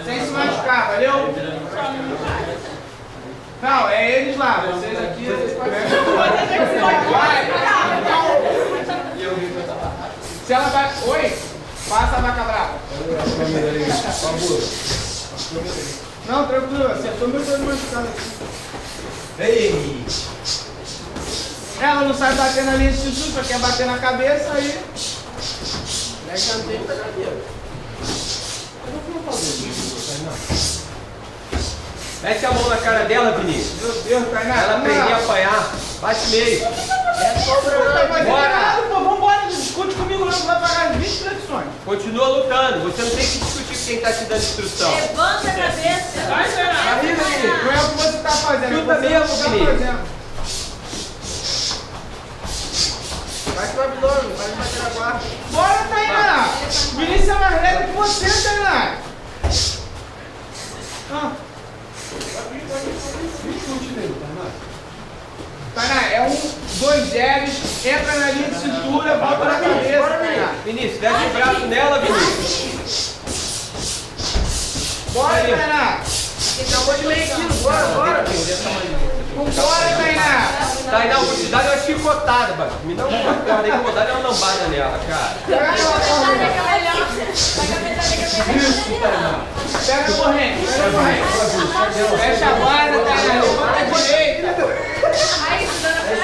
Sem se machucar, valeu? Não, é eles lá, vocês aqui, vocês podem. Vai! Se ela vai. Oi! Passa a vaca brava. Não, tranquilo, acertou meu dedo machucado aqui. Ei! Ela não sabe bater na linha de cintura, quer bater na cabeça, aí. Mete a mão na cara dela, Vinícius. Meu Deus, Tainá. Ela aprender a apanhar. Bate meio. Bora! Pô, vambora, discute comigo, não vai pagar 20 flexões. Continua lutando. Você não tem que discutir com quem tá te dando instrução. Levanta a cabeça. Vai, Tainá. Não é o que você tá fazendo. Chuta você mesmo, tá Vinícius. fazendo. Vai pro abdômen, vai bater na guarda. Bora, Tainá! Vinícius é mais leve que você, Tainá. Ah. Tainá, é 2 L's, entra na linha de cintura, volta na cabeça, Tainá. Vinícius, desce o braço nela, Vinícius. Bora, Tainá. Acabou de meio quilo, bora, bora. Vambora, Tainá. Tainá, vou te dar uma chicotada, mano. Me dá uma corda aí que eu vou dar uma lambada nela, cara. Pega a corrente, pega a corrente. Fecha a guarda, Tainá, levanta a direita. Ai, isso dando pra